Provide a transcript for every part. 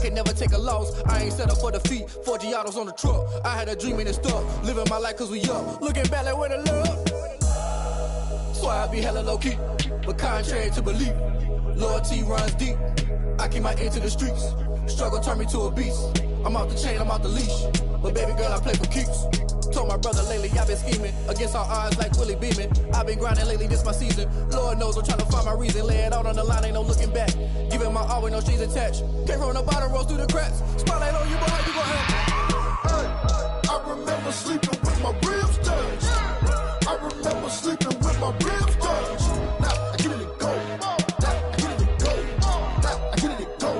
can never take a loss. I ain't set up for defeat. 4 Giottos on the truck. I had a dream and it stuck. Living my life cause we up. Looking back like where the love. So I be hella low key, but contrary to belief, loyalty runs deep. I keep my ear to the streets. Struggle turned me to a beast. I'm off the chain, I'm off the leash. But baby girl, I play for keeps. Told my brother lately, I've been scheming against all odds like Willie Beeman. I've been grinding lately, this my season. Lord knows I'm trying to find my reason. Lay it out on the line, ain't no looking back. Giving my all with no strings attached. Came from the bottom, rose through the cracks. Spotlight on you, boy, how you gon' act? Hey, I remember sleeping with my ribs touched. I remember sleeping with my ribs touched. Now I get it go. Now I get it go. Now I get it go.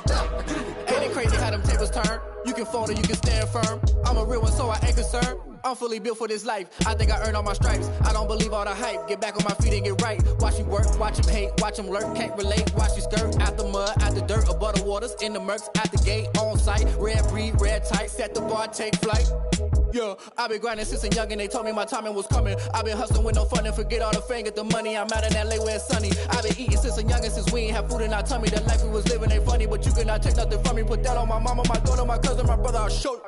Now I get it go. Ain't it crazy how them tables turn? You can fold or you can stand firm. I'm a real one, so I ain't concerned. I'm fully built for this life. I think I earned all my stripes. I don't believe all the hype. Get back on my feet and get right. Watch you work, watch him hate, watch him lurk. Can't relate, watch you skirt. Out the mud, out the dirt, above the waters, in the murks, out the gate, on site. Red breed, red tight, set the bar, take flight. Yeah, I've been grinding since a youngin'. They told me my timing was coming. I've been hustling with no fun and forget all the fame, get the money. I'm out in LA where it's sunny. I've been eating since a youngin', since we ain't have food in our tummy. The life we was living ain't funny, but you cannot take nothing from me. Put that on my mama, my daughter, my cousin, my brother. I'll show you.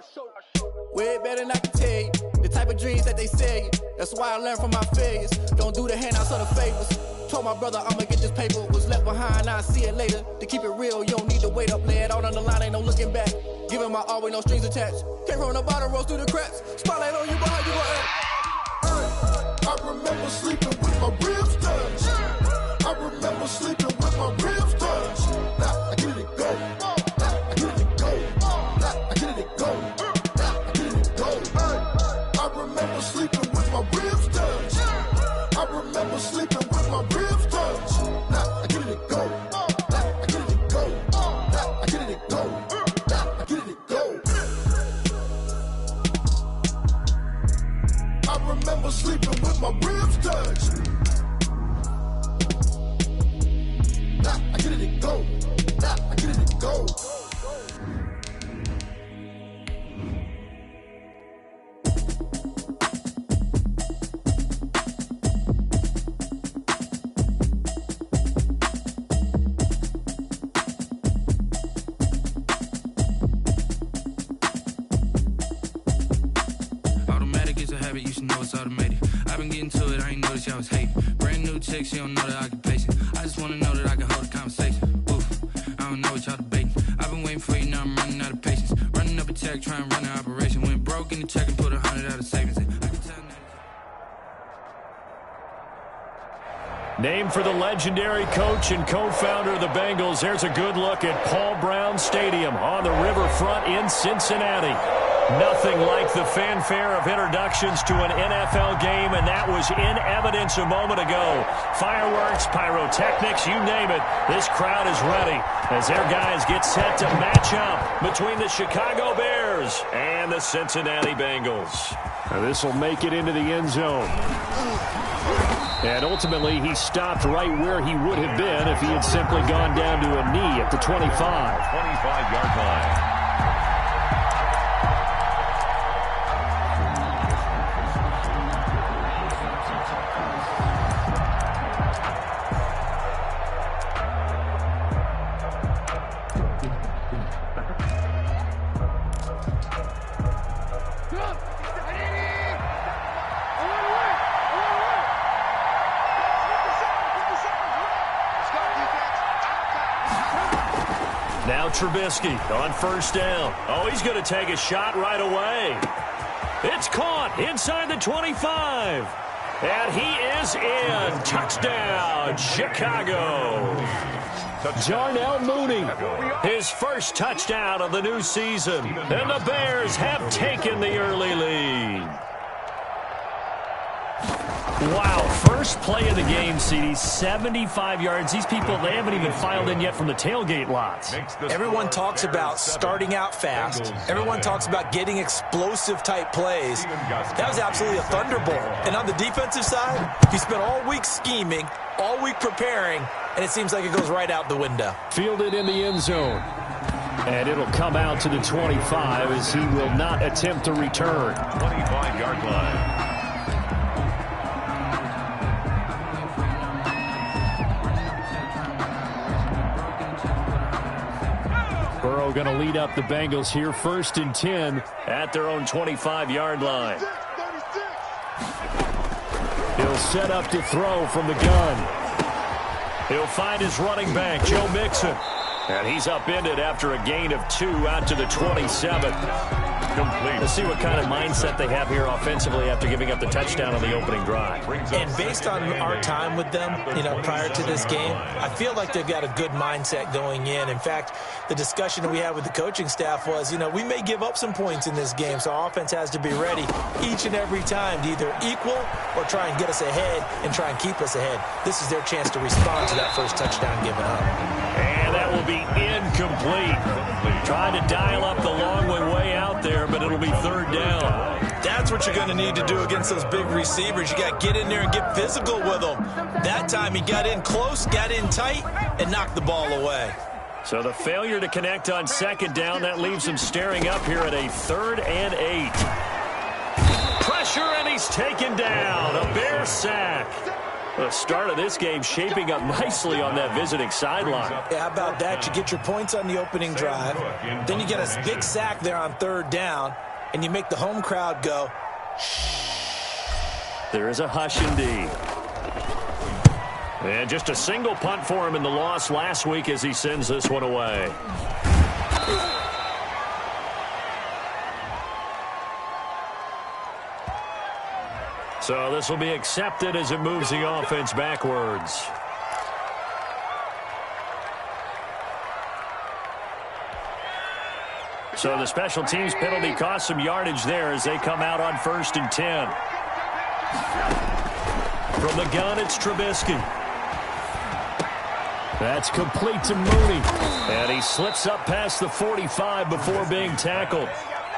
Way better than I can tell you. The type of dreams that they sell you. That's why I learned from my failures. Don't do the handouts or the favors. Told my brother I'ma get this paper. Was left behind, I'll see it later. To keep it real, you don't need to wait up. Lay it out on the line, ain't no looking back. Giving my all with no strings attached. Came from the bottom, rose through the cracks. Spotlight on you, boy, how you gon' act? Hey, I remember sleeping with my ribs touched. I remember sleeping with my ribs touched. Now I get it go. Now I get it go. Now I get it go. Now I get it go. Hey, I remember sleeping with my ribs touched. I remember sleeping with my ribs touched. Now I get it go. Now I get it go. Now I get it go. Now I get it go. I remember sleeping with my ribs touched. Now I get it go. Now I get it go. You should know it's automated. I've been getting to it, I ain't noticed y'all was hating. Brand new chick, she don't know the occupation. I just wanna know that I can hold a conversation. Oof, I don't know what y'all debating. I've been waiting for you, now I'm running out of patience. Running up a check, trying to run an operation. Went broke in the check and put 100 out of savings in. I can tell now. Named for the legendary coach and co-founder of the Bengals, here's a good look at Paul Brown Stadium on the riverfront in Cincinnati. Nothing like the fanfare of introductions to an NFL game, and that was in evidence a moment ago. Fireworks, pyrotechnics, you name it. This crowd is ready as their guys get set to match up between the Chicago Bears and the Cincinnati Bengals. Now this will make it into the end zone. And ultimately, he stopped right where he would have been if he had simply gone down to a knee at the 25. 25-yard line. Now Trubisky on first down. Oh, he's going to take a shot right away. It's caught inside the 25. And he is in. Touchdown, Chicago. Darnell Mooney, his first touchdown of the new season. And the Bears have taken the early lead. Wow, first play of the game, CD, 75 yards. These people, they haven't even filed in yet from the tailgate lots. Everyone talks about starting out fast. Everyone talks about getting explosive-type plays. That was absolutely a thunderbolt. And on the defensive side, he spent all week scheming, all week preparing, and it seems like it goes right out the window. Fielded in the end zone. And it'll come out to the 25 as he will not attempt to return. 25-yard line. throw going to lead up the Bengals here, 1st and 10 at their own 25-yard line. He'll set up to throw from the gun. He'll find his running back, Joe Mixon. And he's upended after a gain of 2 out to the 27. Complete. Let's see what kind of mindset they have here offensively after giving up the touchdown on the opening drive. And based on our time with them, prior to this game, I feel like they've got a good mindset going in. In fact, the discussion that we had with the coaching staff was, we may give up some points in this game, so our offense has to be ready each and every time to either equal or try and get us ahead and try and keep us ahead. This is their chance to respond to that first touchdown given up. And that will be incomplete. Trying to dial up the long way out there, but it'll be 3rd down. That's what you're going to need to do against those big receivers. You got to get in there and get physical with them. That time he got in close, got in tight, and knocked the ball away. So the failure to connect on 2nd down, that leaves him staring up here at a 3rd and 8. Pressure, and he's taken down. A Bear sack. The start of this game shaping up nicely on that visiting sideline. Yeah, how about that? You get your points on the opening drive. Then you get a big sack there on 3rd down, and you make the home crowd go, there is a hush indeed. And just a single punt for him in the loss last week as he sends this one away. So this will be accepted as it moves the offense backwards. So the special teams penalty cost some yardage there as they come out on 1st and 10. From the gun, it's Trubisky. That's complete to Mooney. And he slips up past the 45 before being tackled.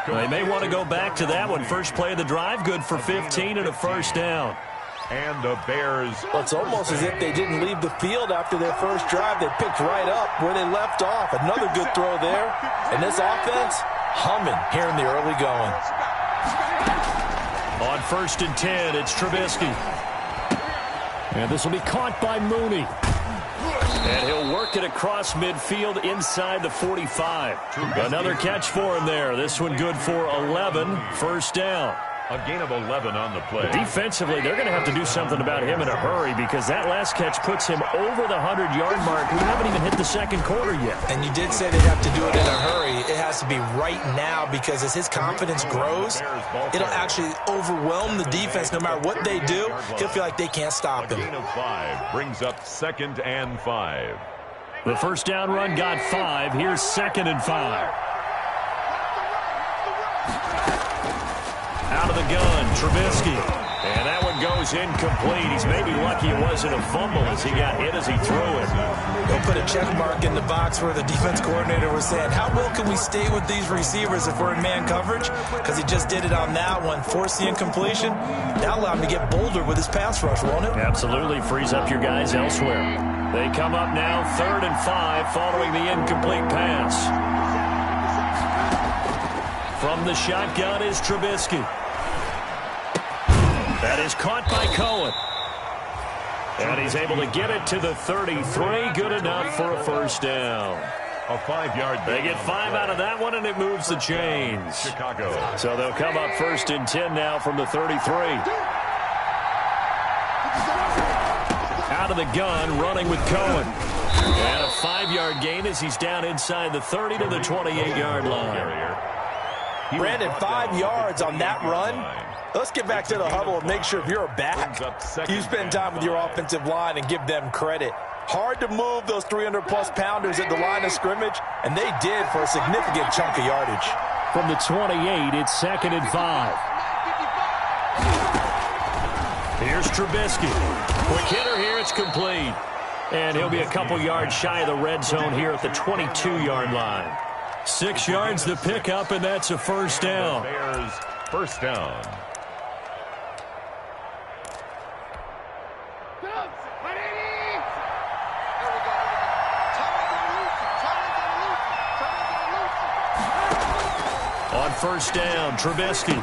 They may want to go back to that one. First play of the drive, good for 15 and a 1st down. And the Bears. Well, it's almost as if they didn't leave the field after their first drive. They picked right up where they left off. Another good throw there. And this offense, humming here in the early going. On 1st and 10, it's Trubisky. And this will be caught by Mooney. And he'll work it across midfield inside the 45. Another catch for him there. This one good for 11. 1st down. A gain of 11 on the play. Defensively, they're going to have to do something about him in a hurry because that last catch puts him over the 100-yard mark. We haven't even hit the 2nd quarter yet. And you did say they'd have to do it in a hurry. It has to be right now because as his confidence grows, it'll actually overwhelm the defense. No matter what they do, he'll feel like they can't stop him. A gain of 5 brings up 2nd and 5. The 1st down run got 5. Here's 2nd and 5. Out of the gun, Trubisky. And that one goes incomplete. He's maybe lucky it wasn't a fumble as he got hit as he threw it. He'll put a check mark in the box where the defense coordinator was saying, how well can we stay with these receivers if we're in man coverage? Because he just did it on that one, forced the incompletion. That'll allow him to get bolder with his pass rush, won't it? Absolutely, frees up your guys elsewhere. They come up now 3rd and 5 following the incomplete pass. From the shotgun is Trubisky. That is caught by Cohen. And he's able to get it to the 33. Good enough for a 1st down. A 5-yard. They get 5 out of that one, and it moves the chains. Chicago. So they'll come up 1st and 10 now from the 33. Out of the gun, running with Cohen. And a 5-yard gain as he's down inside the 30 to the 28-yard line. Brandon, 5 yards on that run. Let's get back to the huddle and make sure if you're a back, you spend time with your offensive line and give them credit. Hard to move those 300-plus pounders at the line of scrimmage, and they did for a significant chunk of yardage. From the 28, it's 2nd and 5. Here's Trubisky. Quick hitter here, it's complete. And he'll be a couple yards shy of the red zone here at the 22-yard line. 6 yards to pick up, and that's a 1st down. Bears 1st down. On 1st down, Trubisky.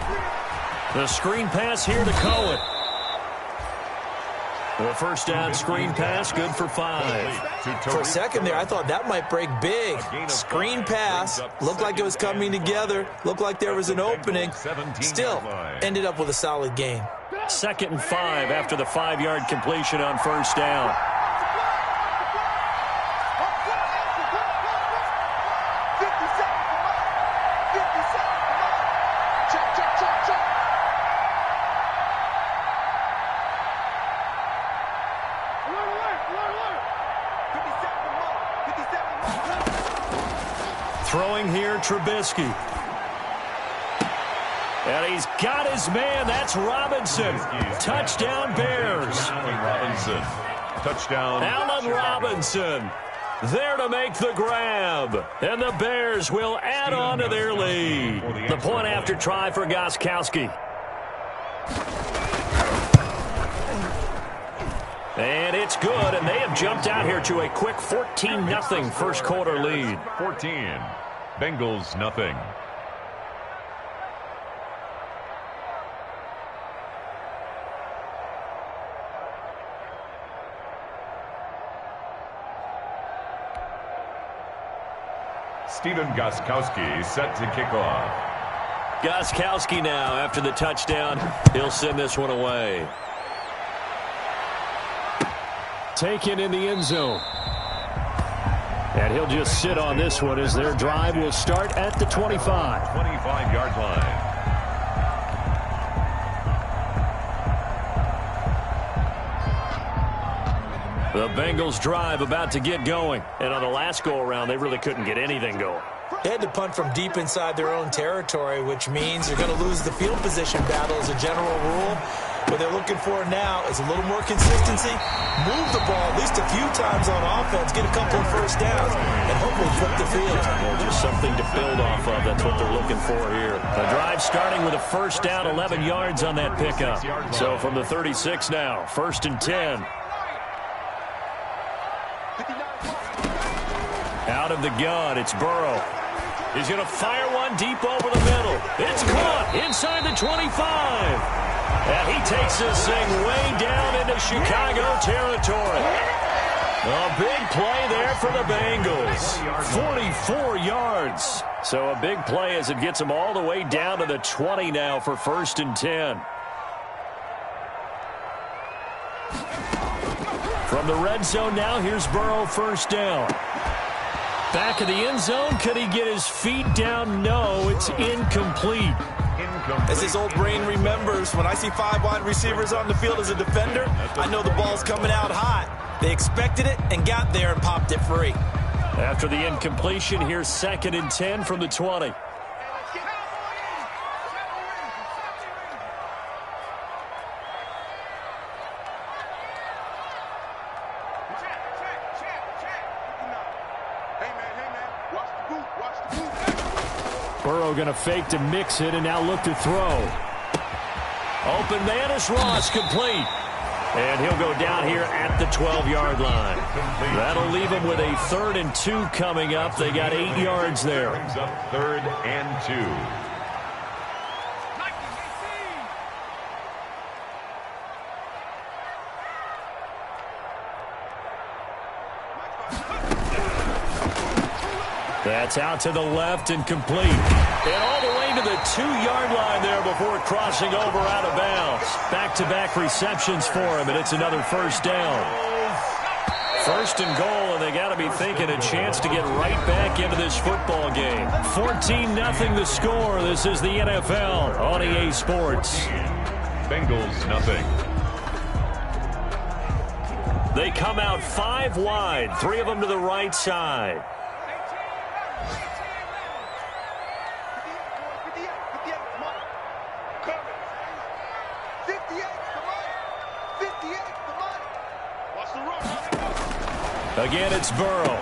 The screen pass here to Cohen. The first down screen pass, good for 5. For a second there, I thought that might break big. Screen pass, looked like it was coming together, looked like there was an opening. Still, ended up with a solid gain. 2nd and 5 after the 5-yard completion on first down. Throwing here, Trubisky. And he's got his man. That's Robinson. Touchdown, Bears. Robinson. Touchdown. Allen Robinson there to make the grab. And the Bears will add on to their lead. The point after try for Gostkowski. And it's good, and they have jumped out here to a quick 14-0 first quarter lead. 14. Bengals nothing. Stephen Gostkowski set to kick off. Gostkowski now after the touchdown. He'll send this one away. Taken in the end zone. And he'll just sit on this one as their drive will start at the 25. 25-yard line. The Bengals drive about to get going. And on the last go-around, they really couldn't get anything going. They had to punt from deep inside their own territory, which means they're going to lose the field position battle as a general rule. What they're looking for now is a little more consistency, move the ball at least a few times on offense, get a couple of first downs, and hopefully flip the field. Just something to build off of. That's what they're looking for here. The drive starting with a first down, 11 yards on that pickup. So from the 36 now, 1st and 10. Out of the gun, it's Burrow. He's going to fire one deep over the middle. It's caught inside the 25. And he takes this thing way down into Chicago territory. A big play there for the Bengals. 44 yards. So a big play as it gets them all the way down to the 20 now for 1st and 10. From the red zone now, here's Burrow, first down. Back of the end zone, could he get his feet down? No, it's incomplete. As his old brain remembers, when I see 5 wide receivers on the field as a defender, I know the ball's coming out hot. They expected it and got there and popped it free. After the incompletion, here's 2nd and 10 from the 20. Burrow going to fake to mix it and now look to throw. Open man is Ross, complete. And he'll go down here at the 12-yard line. That'll leave him with a 3rd and 2 coming up. They got 8 yards there. Brings up 3rd and 2. That's out to the left and complete. And all the way to the 2-yard line there before crossing over out of bounds. Back-to-back receptions for him, and it's another first down. 1st and goal, and they got to be thinking a chance to get right back into this football game. 14-0 the score. This is the NFL on EA Sports. Bengals nothing. They come out 5 wide, 3 of them to the right side. Again, it's Burrow.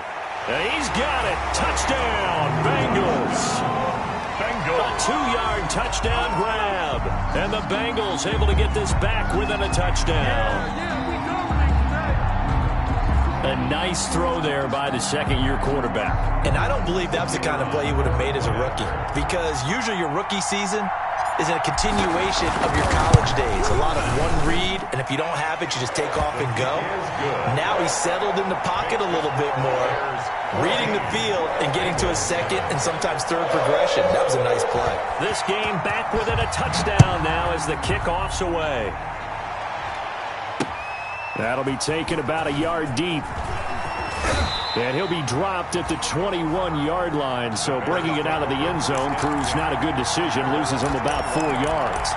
And he's got it. Touchdown, Bengals. A 2-yard touchdown grab. And the Bengals able to get this back within a touchdown. A nice throw there by the second-year quarterback. And I don't believe that's the kind of play he would have made as a rookie. Because usually your rookie season, is a continuation of your college days. A lot of one read, and if you don't have it, you just take off and go. Now he's settled in the pocket a little bit more, reading the field and getting to a second and sometimes third progression. That was a nice play. This game back within a touchdown now as the kickoff's away. That'll be taken about a yard deep. And he'll be dropped at the 21-yard line, so bringing it out of the end zone proves not a good decision, loses him about 4 yards.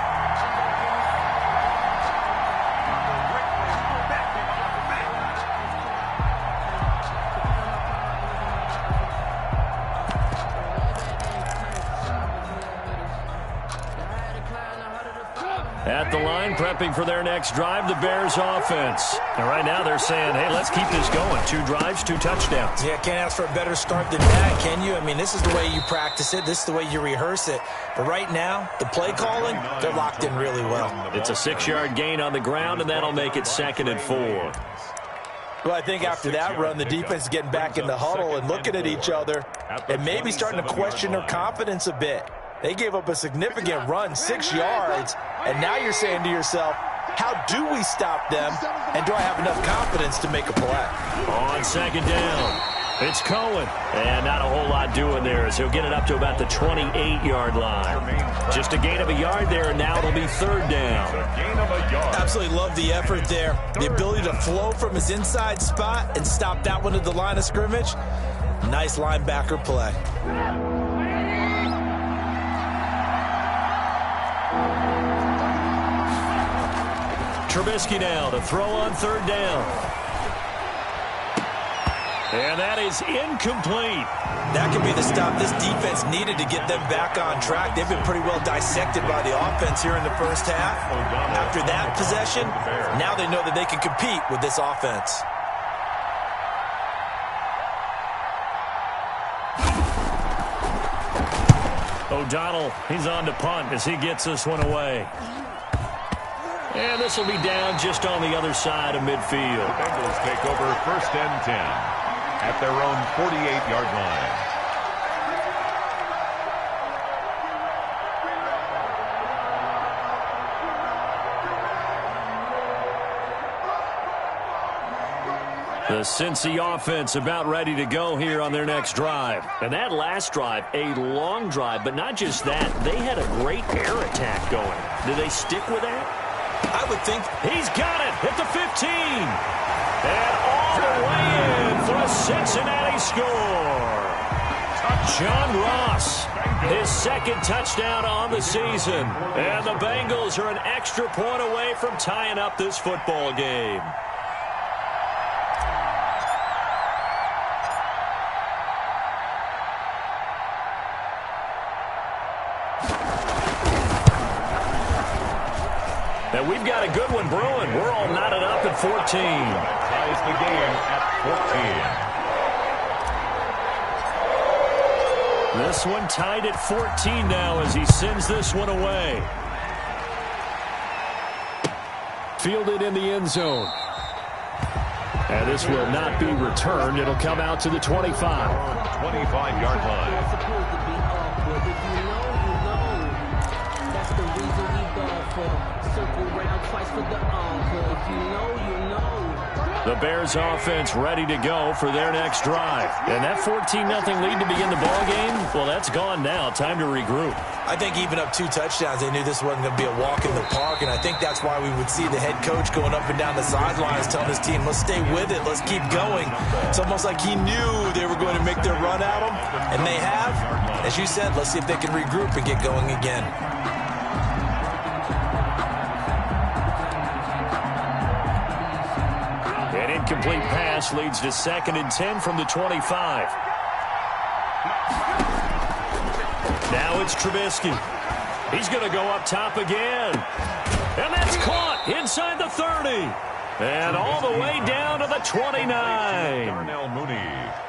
At the line, prepping for their next drive, the Bears offense. And right now they're saying, hey, let's keep this going. 2 drives, 2 touchdowns. Yeah, can't ask for a better start than that, can you? I mean, this is the way you practice it. This is the way you rehearse it. But right now, the play calling, they're locked in really well. It's a 6-yard gain on the ground, and that'll make it 2nd and 4. Well, I think after that run, the defense is getting back in the huddle and looking at each other and maybe starting to question their confidence a bit. They gave up a significant run, 6 yards, and now you're saying to yourself, how do we stop them, and do I have enough confidence to make a play? On 2nd down, it's Cohen, and not a whole lot doing there as he'll get it up to about the 28-yard line. Just a gain of a yard there, and now it'll be 3rd down. Absolutely love the effort there. The ability to flow from his inside spot and stop that one at the line of scrimmage. Nice linebacker play. Trubisky now to throw on 3rd down. And that is incomplete. That could be the stop this defense needed to get them back on track. They've been pretty well dissected by the offense here in the first half. After that possession, now they know that they can compete with this offense. O'Donnell, he's on to punt as he gets this one away. And this will be down just on the other side of midfield. The Bengals take over 1st and 10 at their own 48-yard line. The Cincy offense about ready to go here on their next drive. And that last drive, a long drive, but not just that. They had a great air attack going. Do they stick with that? I would think. He's got it at the 15. And all the way in for a Cincinnati score. John Ross, his 2nd touchdown on the season. And the Bengals are an extra point away from tying up this football game. And we've got a good one brewing. We're all knotted up at 14. Ties the game at 14. This one tied at 14 now as he sends this one away. Fielded in the end zone. And this will not be returned. It'll come out to the 25. 25-yard line. The Bears offense ready to go for their next drive. And that 14-0 lead to begin the ball game, well, that's gone now. Time to regroup. I think even up 2 touchdowns, they knew this wasn't going to be a walk in the park, and I think that's why we would see the head coach going up and down the sidelines telling his team, let's stay with it, let's keep going. It's almost like he knew they were going to make their run at him, and they have. As you said, let's see if they can regroup and get going again. An incomplete pass leads to 2nd and 10 from the 25. Now it's Trubisky. He's going to go up top again. And that's caught inside the 30. And all the way down to the 29.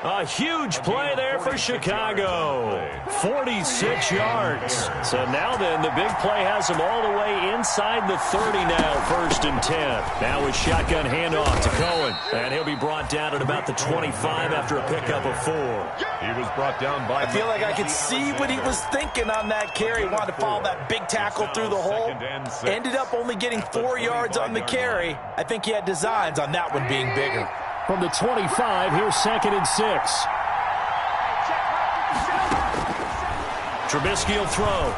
A huge play there for Chicago. 46 yards. So now then, the big play has them all the way inside the 30 now, 1st and 10. Now with shotgun handoff to Cohen. And he'll be brought down at about the 25 after a pickup of 4. He was brought down by... I feel like I could see what he was thinking on that carry. He wanted to follow that big tackle through the hole. Ended up only getting 4 yards on the carry. I think he had designs on that one being bigger. From the 25, here's 2nd and 6. Trubisky will throw.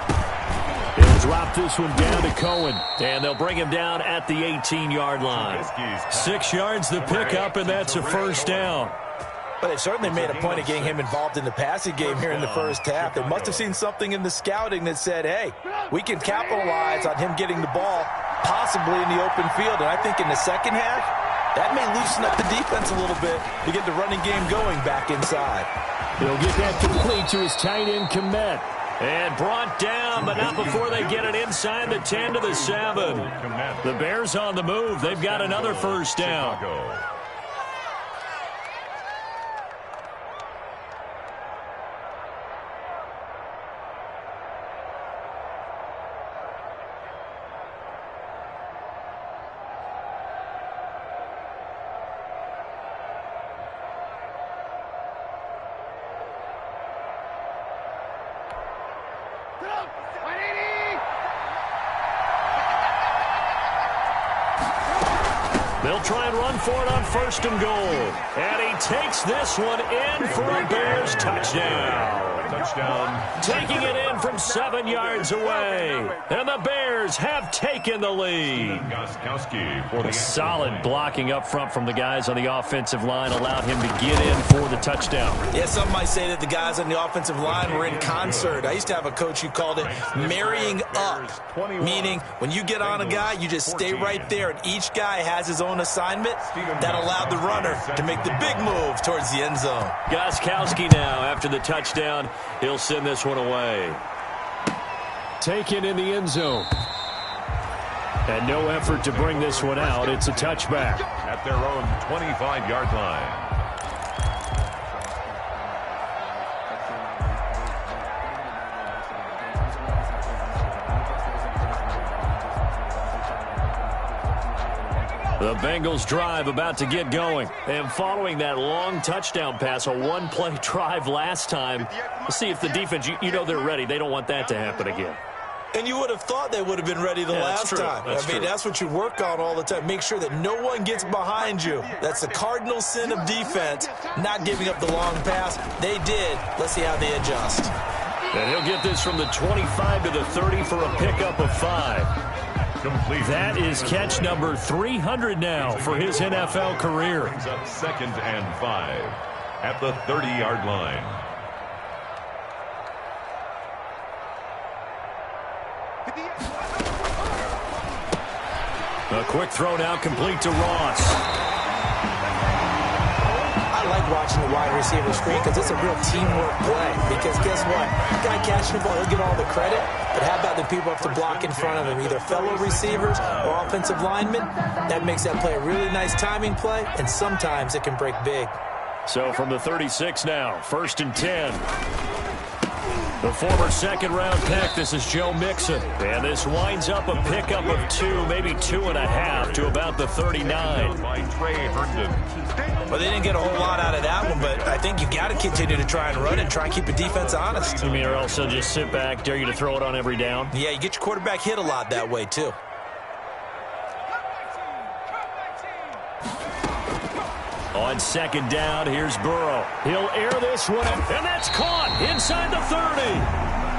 He'll drop this one down to Cohen. And they'll bring him down at the 18-yard line. 6 yards the pickup, and that's a 1st down. But they certainly made a point of getting him involved in the passing game here in the first half. They must have seen something in the scouting that said, hey, we can capitalize on him getting the ball possibly in the open field. And I think in the second half, that may loosen up the defense a little bit to get the running game going back inside. He'll get that complete to his tight end, Komet. And brought down, but not before they get it inside the 10 to the 7. The Bears on the move. They've got another 1st down. They'll try and run for it on 1st and goal. And he takes this one in for a Bears touchdown. Taking it in from 7 yards away. And the Bears have taken the lead. Solid blocking up front from the guys on the offensive line allowed him to get in for the touchdown. Yeah, some might say that the guys on the offensive line were in concert. I used to have a coach who called it marrying up, meaning when you get on a guy, you just stay right there, and each guy has his own assignment. That allowed the runner to make the big move towards the end zone. Gostkowski now, after the touchdown, he'll send this one away. Taken in the end zone. And no effort to bring this one out. It's a touchback. At their own 25-yard line. The Bengals drive about to get going. And following that long touchdown pass, a one-play drive last time, we'll see if the defense, you know they're ready. They don't want that to happen again. And you would have thought they would have been ready the last time. That's what you work on all the time. Make sure that no one gets behind you. That's the cardinal sin of defense, not giving up the long pass. They did. Let's see how they adjust. And he'll get this from the 25 to the 30 for a pickup of 5. Complete. That is catch number 300 now for his NFL career. Brings up 2nd and 5 at the 30-yard line. A quick throw now complete to Ross. I like watching the wide receiver screen because it's a real teamwork play. Because guess what? The guy catching the ball, he'll get all the credit. But how about the people have to block in front of him, either fellow receivers or offensive linemen? That makes that play a really nice timing play, and sometimes it can break big. So from the 36 now, 1st and 10. The former 2nd-round pick, this is Joe Mixon. And this winds up a pickup of 2, maybe 2.5 to about the 39. Well, they didn't get a whole lot out of that one, but I think you got to continue to try and run and try and keep the defense honest. You mean or else they'll just sit back, dare you to throw it on every down? Yeah, you get your quarterback hit a lot that way, too. On 2nd down, here's Burrow. He'll air this one, and that's caught inside the 30.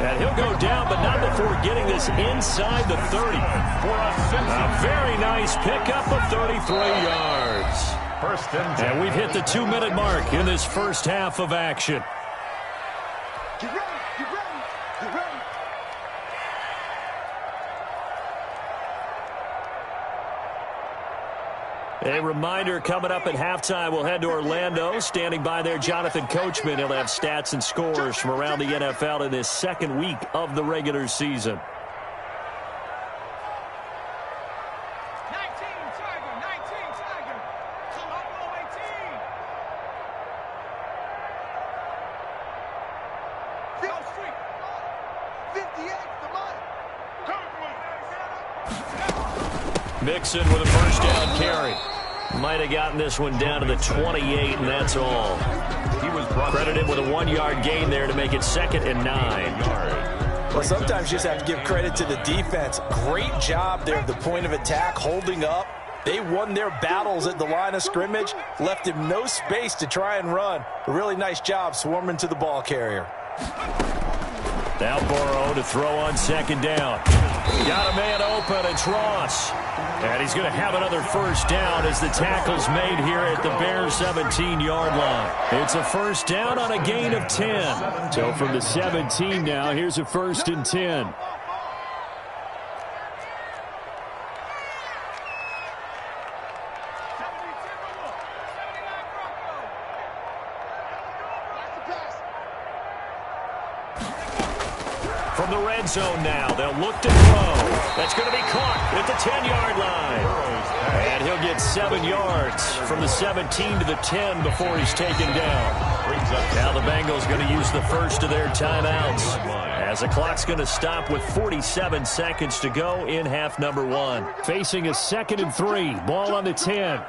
And he'll go down, but not before getting this inside the 30. For a very nice pickup of 33 yards. 1st and 10. And we've hit the 2-minute mark in this first half of action. Get ready, get ready, get ready. A reminder, coming up at halftime, we'll head to Orlando. Standing by there, Jonathan Coachman. He'll have stats and scores from around the NFL in this 2nd week of the regular season. 19 Tiger. Come up, 18. Go street. Mixon with a first down carry. Might have gotten this one down to the 28, and that's all. He was credited with a 1-yard gain there to make it 2nd and 9. Well, sometimes you just have to give credit to the defense. Great job there at the point of attack, holding up. They won their battles at the line of scrimmage, left him no space to try and run. A really nice job swarming to the ball carrier. Now Burrow to throw on 2nd down. Got a man open, it's Ross. And he's going to have another first down as the tackle's made here at the Bears' 17-yard line. It's a first down on a gain of 10. So from the 17 now, here's a 1st and 10. From the red zone now, they'll look to throw. That's going to be caught at the 10-yard line. And he'll get 7 yards from the 17 to the 10 before he's taken down. Now the Bengals going to use the first of their timeouts, as the clock's going to stop with 47 seconds to go in half number 1. Facing a 2nd and 3, ball on the 10.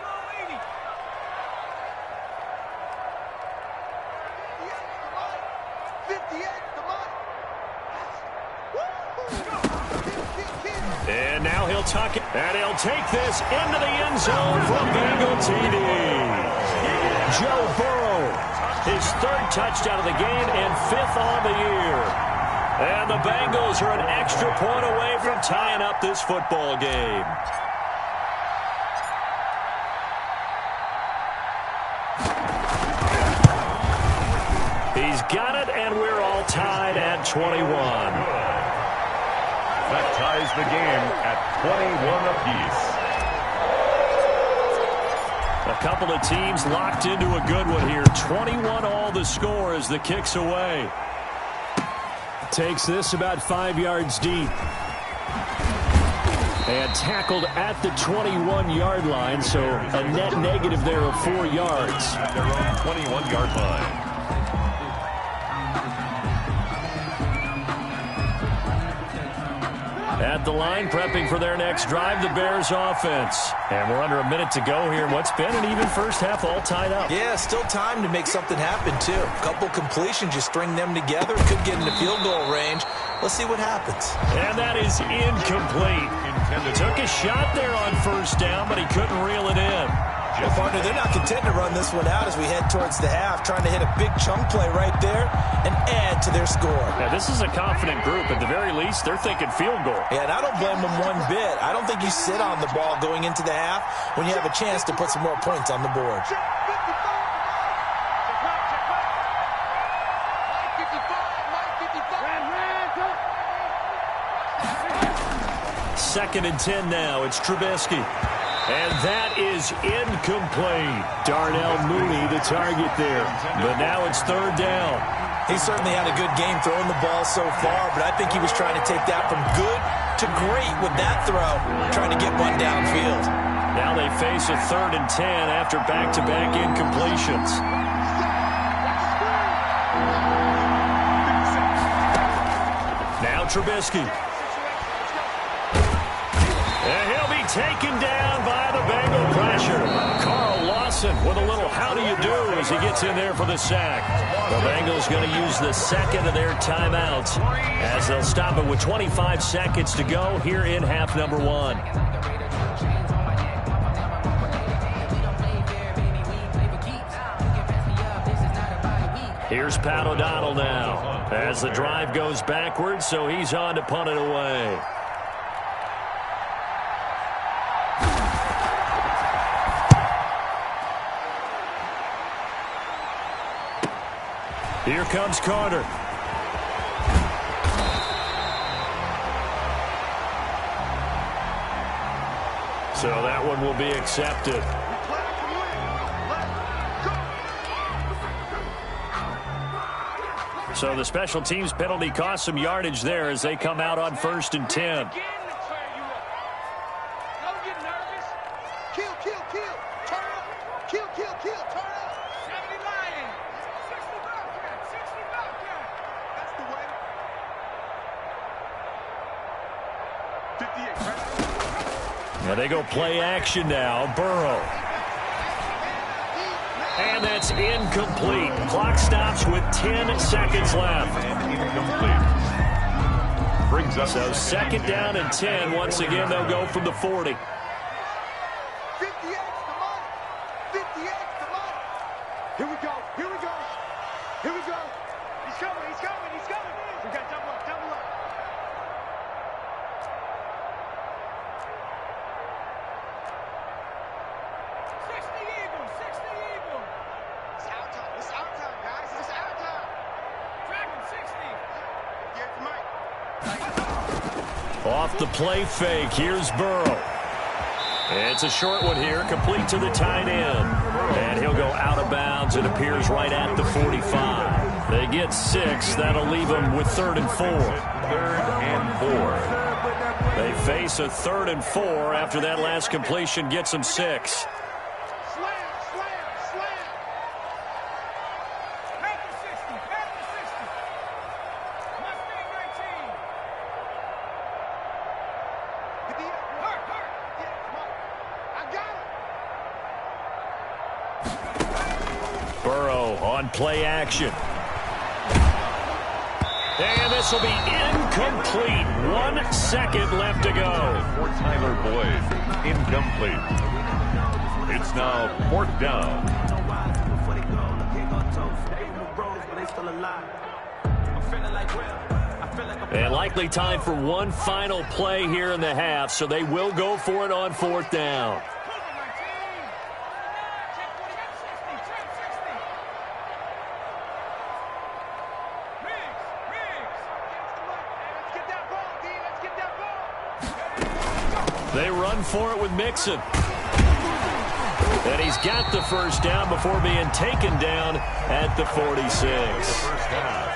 And now he'll tuck it, and he'll take this into the end zone from Bengal TD. Joe Burrow, his 3rd touchdown of the game and 5th on the year. And the Bengals are an extra point away from tying up this football game. He's got it, and we're all tied at 21. That ties the game at 21 apiece. A couple of teams locked into a good one here. 21 all the score as the kick's away. Takes this about 5 yards deep. And tackled at the 21-yard line, so a net negative there of 4 yards. At their own 21-yard line. At the line, prepping for their next drive, the Bears offense. And we're under a minute to go here in what's been an even first half, all tied up. Yeah, still time to make something happen, too. A couple completions, you string them together, could get into field goal range. Let's see what happens. And that is incomplete. Took a shot there on first down, but he couldn't reel it in. Well, partner, they're not content to run this one out as we head towards the half, trying to hit a big chunk play right there and add to their score. Now, this is a confident group. At the very least, they're thinking field goal. Yeah, and I don't blame them one bit. I don't think you sit on the ball going into the half when you have a chance to put some more points on the board. Second and 10 now. It's Trubisky. And that is incomplete. Darnell Mooney, the target there. But now it's 3rd down. He certainly had a good game throwing the ball so far, but I think he was trying to take that from good to great with that throw, trying to get one downfield. Now they face a 3rd and 10 after back-to-back incompletions. Now Trubisky. And he'll be taken down by the Bengal pressure. Carl Lawson with a little how do you do as he gets in there for the sack. The Bengals going to use the 2nd of their timeouts as they'll stop it with 25 seconds to go here in half number 1. Here's Pat O'Donnell now as the drive goes backwards, so he's on to punt it away. Here comes Carter. So that one will be accepted. So the special teams penalty cost some yardage there as they come out on 1st and 10. Now they go play action now. Burrow. And that's incomplete. Clock stops with 10 seconds left. And incomplete. Brings up So second down and 10. Once again, they'll go from the 40. 50 extra money. 50 extra money. Here we go. Here we go. Here we go. He's coming. He's coming. He's coming. We got double up. Double up. It's our time, guys. It's our time. Dragon 60. Off the play fake. Here's Burrow. It's a short one here, complete to the tight end. And he'll go out of bounds. It appears right at the 45. They get 6. That'll leave them with 3rd and 4. 3rd and 4. They face a 3rd and 4 after that last completion gets them 6. Burrow on play action. And this will be incomplete. 1 second left to go. For Tyler Boyd, incomplete. It's now 4th down. And likely time for one final play here in the half, so they will go for it on 4th down. They run for it with Mixon. And he's got the first down before being taken down at the 46.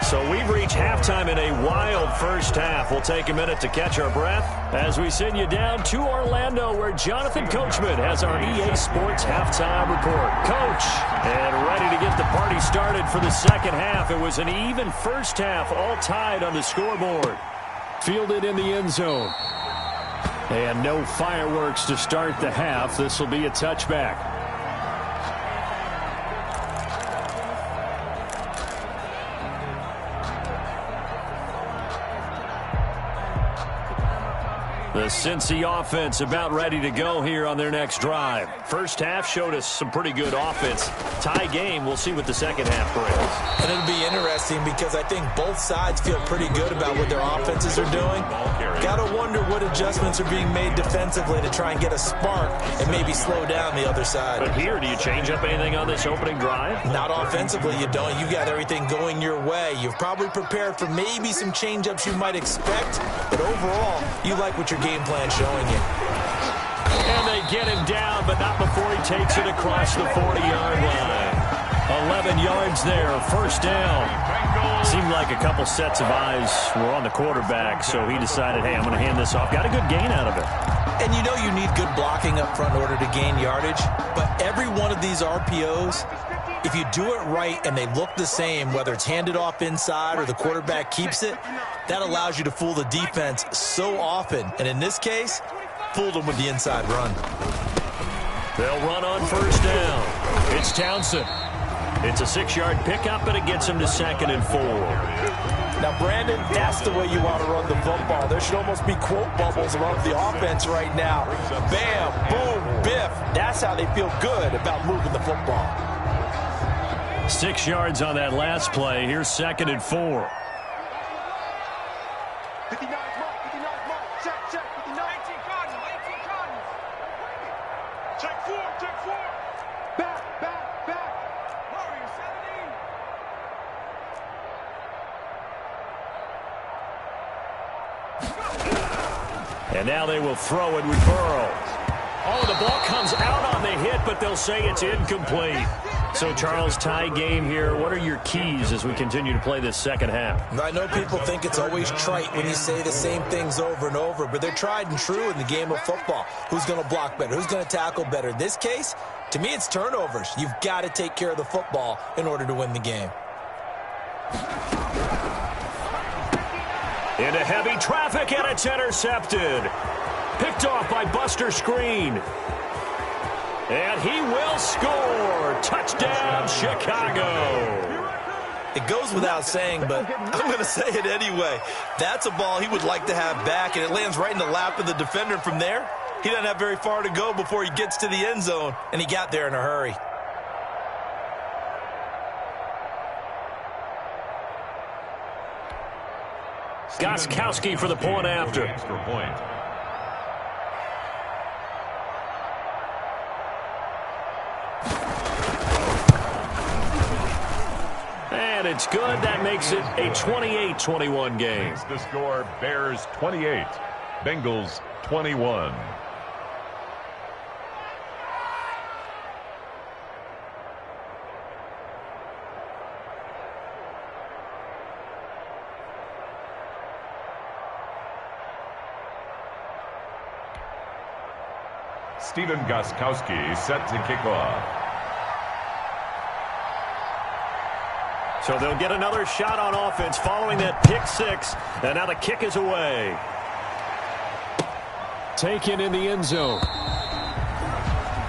So we've reached halftime in a wild first half. We'll take a minute to catch our breath as we send you down to Orlando, where Jonathan Coachman has our EA Sports halftime report. Coach, and ready to get the party started for the second half. It was an even first half, all tied on the scoreboard. Fielded in the end zone. And no fireworks to start the half. This will be a touchback. The Cincy offense about ready to go here on their next drive. First half showed us some pretty good offense. Tie game. We'll see what the second half brings. And it'll be interesting because I think both sides feel pretty good about what their offenses are doing. Got to wonder what adjustments are being made defensively to try and get a spark and maybe slow down the other side. But here, do you change up anything on this opening drive? Not offensively, you don't. You got everything going your way. You've probably prepared for maybe some change-ups you might expect, but overall, you like what your game plan showing you. And they get him down, but not before he takes it across the 40-yard line. 11 yards there, first down. Seemed like a couple sets of eyes were on the quarterback, so he decided, hey, I'm going to hand this off. Got a good gain out of it. And you know you need good blocking up front in order to gain yardage, but every one of these RPOs, if you do it right and they look the same, whether it's handed off inside or the quarterback keeps it, that allows you to fool the defense so often. And in this case, fooled them with the inside run. They'll run on first down. It's Townsend. It's a 6-yard pickup, and it gets him to 2nd and 4. Now, Brandon, that's the way you want to run the football. There should almost be quote bubbles around the offense right now. Bam, boom, biff. That's how they feel good about moving the football. 6 yards on that last play. Here's 2nd and 4. 59's mark. 59's mark. Check, check. 59. 18 Cardinals. 18 Cardinals. Check 4. Check 4. Back, back, back. Warrior 17. And now they will throw it with Burrow. Oh, the ball comes out on the hit, but they'll say it's incomplete. So, Charles, tie game here. What are your keys as we continue to play this second half? I know people think it's always trite when you say the same things over and over, but they're tried and true in the game of football. Who's going to block better? Who's going to tackle better? In this case, to me, it's turnovers. You've got to take care of the football in order to win the game. Into heavy traffic, and it's intercepted. Picked off by Buster Screen. And he will score. Touchdown, Chicago. It goes without saying, but I'm going to say it anyway. That's a ball he would like to have back, and it lands right in the lap of the defender from there. He doesn't have very far to go before he gets to the end zone, and he got there in a hurry. Gostkowski for the point after. Extra point. And it's good. That makes it a 28-21 game. Makes the score Bears 28, Bengals 21. Stephen Gostkowski set to kick off. So they'll get another shot on offense following that pick six. And now the kick is away. Taken in the end zone.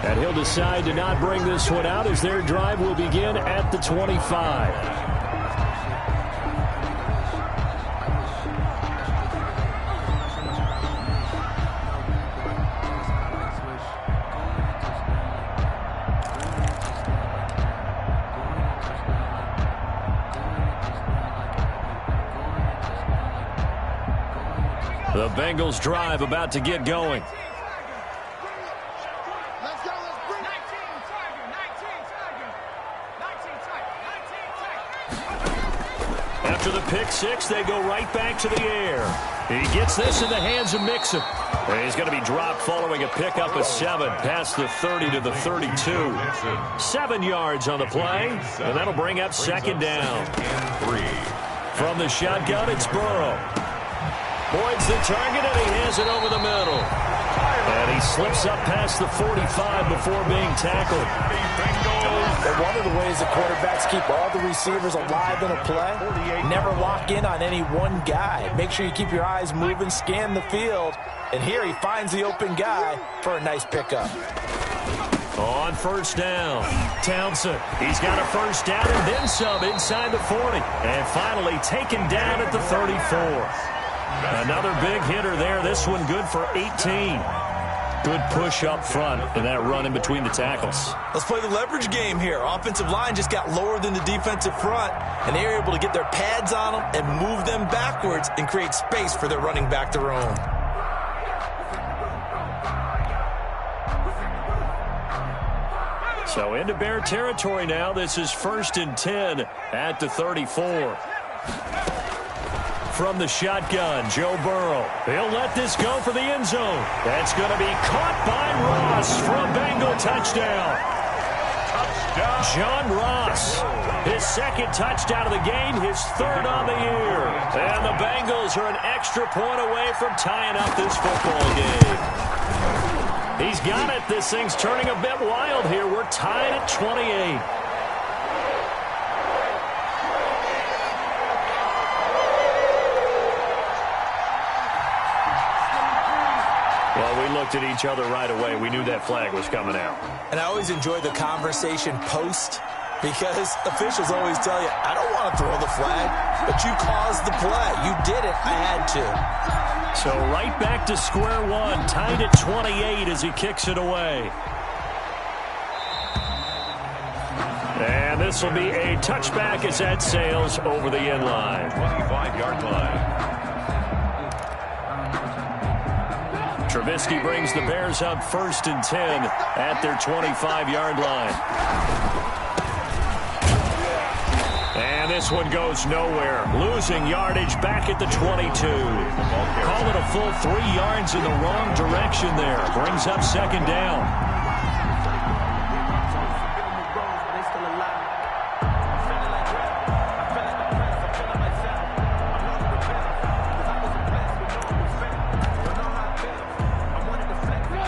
And he'll decide to not bring this one out as their drive will begin at the 25. The Bengals drive about to get going. After the pick six, they go right back to the air. He gets this in the hands of Mixon. And he's going to be dropped following a pickup of 7 past the 30 to the 32. 7 yards on the play, and that'll bring up second down. From the shotgun, it's Burrow. Boyd's the target, and he has it over the middle. And he slips up past the 45 before being tackled. But one of the ways the quarterbacks keep all the receivers alive in a play, never lock in on any one guy. Make sure you keep your eyes moving, scan the field. And here he finds the open guy for a nice pickup. On first down, Townsend. He's got a first down and then some inside the 40. And finally taken down at the 34. Another big hitter there. This one good for 18. Good push up front and that run in between the tackles. Let's play the leverage game here. Offensive line just got lower than the defensive front, and they were able to get their pads on them and move them backwards and create space for their running back to roam. So into Bear territory now. This is 1st and 10 at the 34. From the shotgun, Joe Burrow. He'll let this go for the end zone. That's going to be caught by Ross for a Bengal touchdown. John Ross, his second touchdown of the game, his third on the year. And the Bengals are an extra point away from tying up this football game. He's got it. This thing's turning a bit wild here. We're tied at 28. Well, we looked at each other right away. We knew that flag was coming out. And I always enjoy the conversation post, because officials always tell you, I don't want to throw the flag, but you caused the play. You did it. I had to. So right back to square one, tied at 28 as he kicks it away. And this will be a touchback as that sails over the end line. 25-yard line. Trubisky brings the Bears up 1st and 10 at their 25-yard line. And this one goes nowhere. Losing yardage back at the 22. Call it a full 3 yards in the wrong direction there. Brings up second down.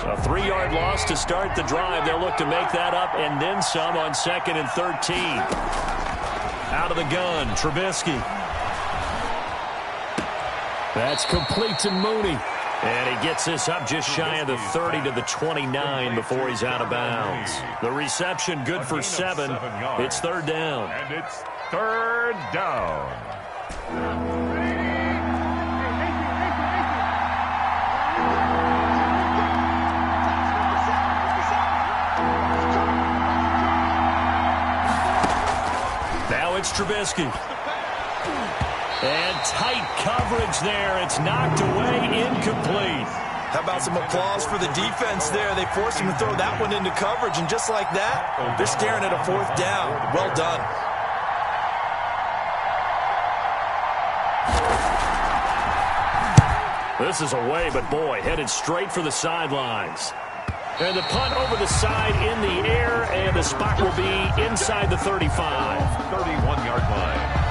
A 3-yard loss to start the drive. They'll look to make that up and then some on 2nd and 13. Out of the gun, Trubisky. That's complete to Mooney. And he gets this up just shy of the 30 to the 29 before he's out of bounds. The reception good for 7. It's third down. And it's third down. Now it's Trubisky. And tight coverage there. It's knocked away, incomplete. How about some applause for the defense there? They forced him to throw that one into coverage, and just like that, they're staring at a fourth down. Well done. This is away, but boy, headed straight for the sidelines. And the punt over the side in the air, and the spot will be inside the 35. 31-yard line.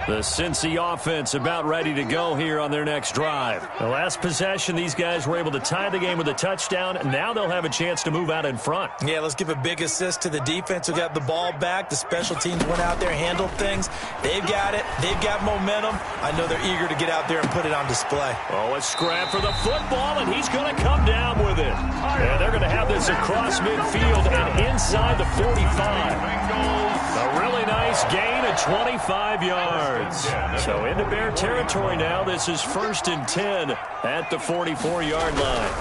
The Cincy offense about ready to go here on their next drive. The last possession, these guys were able to tie the game with a touchdown, and now they'll have a chance to move out in front. Yeah, let's give a big assist to the defense who got the ball back. The special teams went out there, handled things. They've got it. They've got momentum. I know they're eager to get out there and put it on display. Oh, a scrap for the football, and he's going to come down with it. And they're going to have this across midfield and inside the 45. A really nice gain of 25 yards. So into Bear territory now. This is 1st and 10 at the 44-yard line.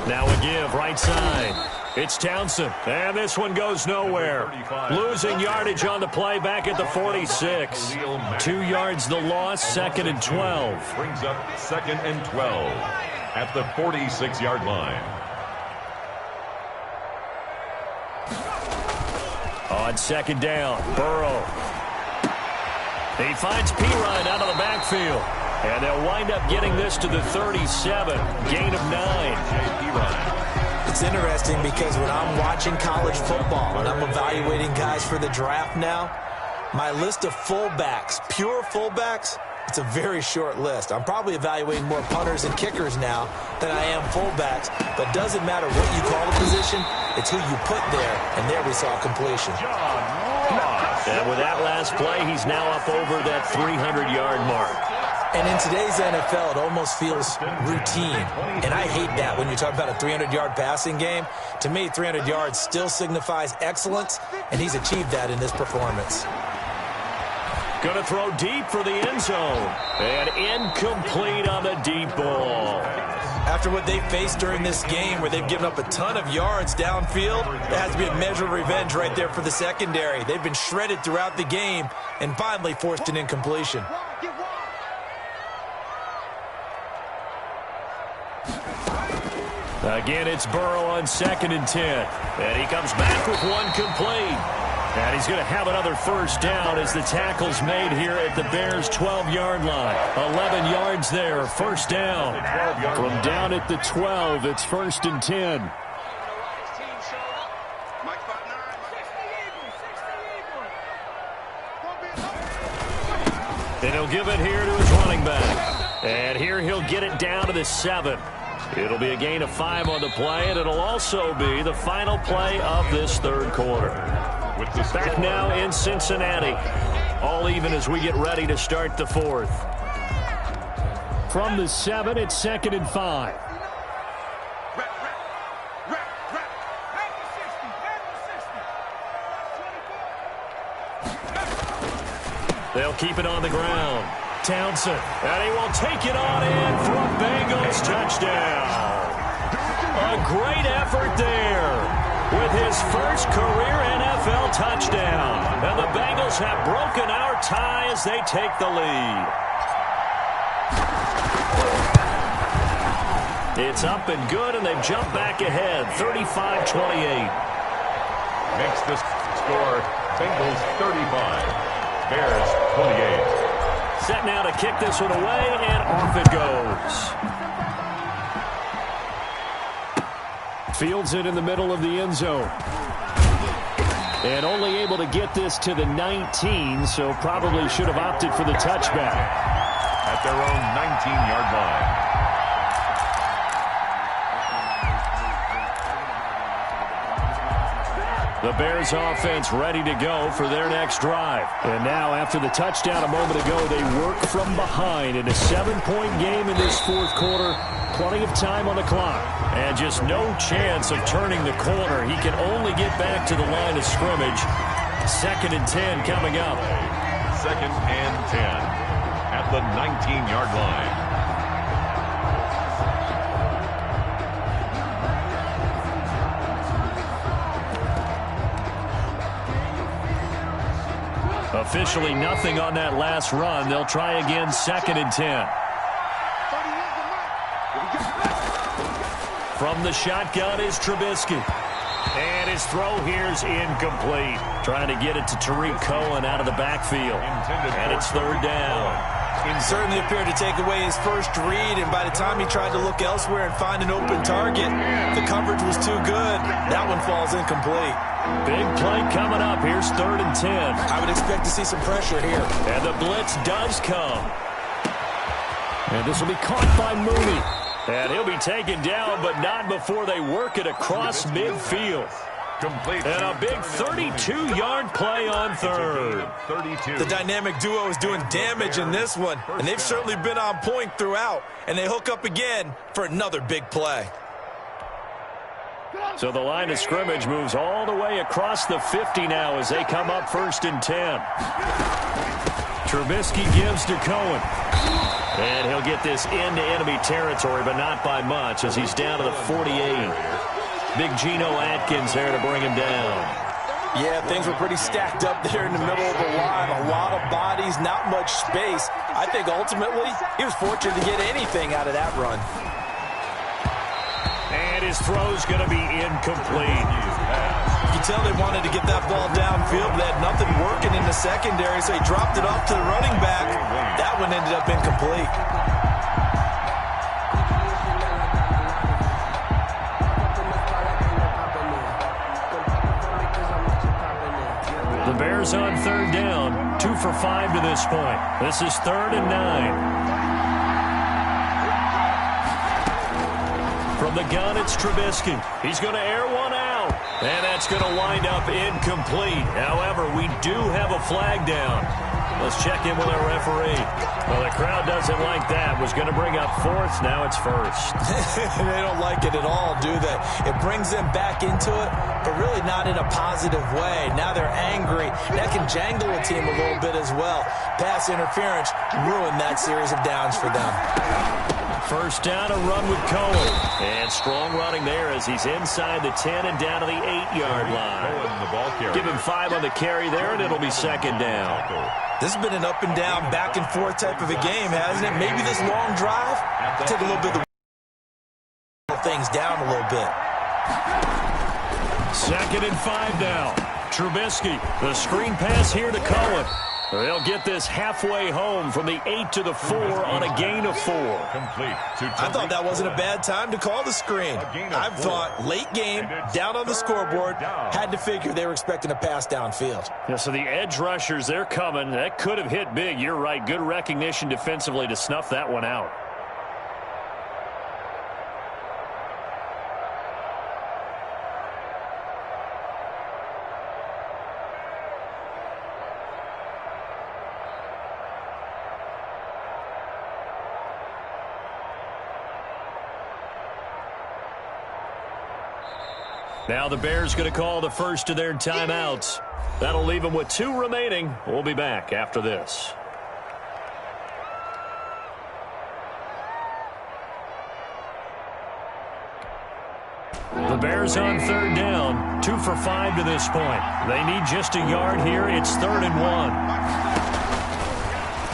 Now a give right side. It's Townsend. And this one goes nowhere. Losing yardage on the play back at the 46. 2 yards the loss, 2nd and 12. Brings up 2nd and 12 at the 46-yard line. On 2nd down, Burrow. He finds Pirine out of the backfield. And they'll wind up getting this to the 37. Gain of 9. It's interesting because when I'm watching college football and I'm evaluating guys for the draft now, my list of fullbacks, pure fullbacks, it's a very short list. I'm probably evaluating more punters and kickers now than I am fullbacks, but doesn't matter what you call the position, it's who you put there, and there we saw completion. And with that last play, he's now up over that 300-yard mark. And in today's NFL, it almost feels routine. And I hate that when you talk about a 300-yard passing game. To me, 300 yards still signifies excellence, and he's achieved that in this performance. Going to throw deep for the end zone. And incomplete on the deep ball. After what they faced during this game where they've given up a ton of yards downfield, there has to be a measure of revenge right there for the secondary. They've been shredded throughout the game and finally forced an incompletion. Again, it's Burrow on 2nd and 10. And he comes back with one complete. And he's going to have another first down as the tackle's made here at the Bears' 12-yard line. 11 yards there, first down. From down at the 12, it's 1st and 10. And he'll give it here to his running back. And here he'll get it down to the 7. It'll be a gain of 5 on the play, and it'll also be the final play of this third quarter. Back now in Cincinnati. All even as we get ready to start the fourth. From the 7, it's 2nd and 5. They'll keep it on the ground. Townsend, and he will take it on in for a Bengals touchdown. A great effort there with his first career NFL touchdown. And the Bengals have broken our tie as they take the lead. It's up and good, and they've jumped back ahead, 35-28. Makes the score Bengals 35, Bears 28. Set now to kick this one away, and off it goes. Fields it in the middle of the end zone. And only able to get this to the 19, so probably should have opted for the touchback. At their own 19-yard line. The Bears offense ready to go for their next drive. And now, after the touchdown a moment ago, they work from behind in a 7-point game in this fourth quarter. Plenty of time on the clock. And just no chance of turning the corner. He can only get back to the line of scrimmage. 2nd and 10 coming up. 2nd and 10 at the 19-yard line. Officially nothing on that last run. They'll try again 2nd and 10. From the shotgun is Trubisky. And his throw here is incomplete. Trying to get it to Tariq Cohen out of the backfield. And it's 3rd down. He certainly appeared to take away his first read, and by the time he tried to look elsewhere and find an open target, the coverage was too good. That one falls incomplete. Big play coming up. Here's 3rd and 10. I would expect to see some pressure here. And the blitz does come. And this will be caught by Mooney. And he'll be taken down, but not before they work it across midfield. Complete. And a big 32-yard play on 3rd. 32. The dynamic duo is doing damage in this one, and they've certainly been on point throughout. And they hook up again for another big play. So the line of scrimmage moves all the way across the 50 now as they come up 1st and 10. Trubisky gives to Cohen. And he'll get this into enemy territory, but not by much as he's down to the 48. Big Geno Atkins there to bring him down. Yeah, things were pretty stacked up there in the middle of the line. A lot of bodies, not much space. I think ultimately he was fortunate to get anything out of that run. And his throw's going to be incomplete. You can tell they wanted to get that ball downfield, but they had nothing working in the secondary, so he dropped it off to the running back. That one ended up incomplete. The Bears on 3rd down, 2 for 5 to this point. This is 3rd and 9. From the gun, it's Trubisky. He's going to air one out. And that's going to wind up incomplete. However, we do have a flag down. Let's check in with our referee. Well, the crowd doesn't like that. Was going to bring up 4th. Now it's 1st. They don't like it at all, do they? It brings them back into it, but really not in a positive way. Now they're angry. That can jangle a team a little bit as well. Pass interference ruined that series of downs for them. 1st down, a run with Cohen. And strong running there as he's inside the 10 and down to the 8-yard line. Give him 5 on the carry there, and it'll be 2nd down. This has been an up and down, back and forth type of a game, hasn't it? Maybe this long drive, take a little bit of the things down a little bit. 2nd and 5 now. Trubisky, the screen pass here to Cohen. They'll get this halfway home from the 8 to the 4 on a gain of 4. Complete. I thought that wasn't a bad time to call the screen. I thought late game, down on the scoreboard, had to figure they were expecting a pass downfield. Yeah, so the edge rushers, they're coming. That could have hit big. You're right. Good recognition defensively to snuff that one out. Now the Bears going to call the first of their timeouts. That'll leave them with 2 remaining. We'll be back after this. The Bears on 3rd down, 2 for 5 to this point. They need just a yard here. It's 3rd and 1.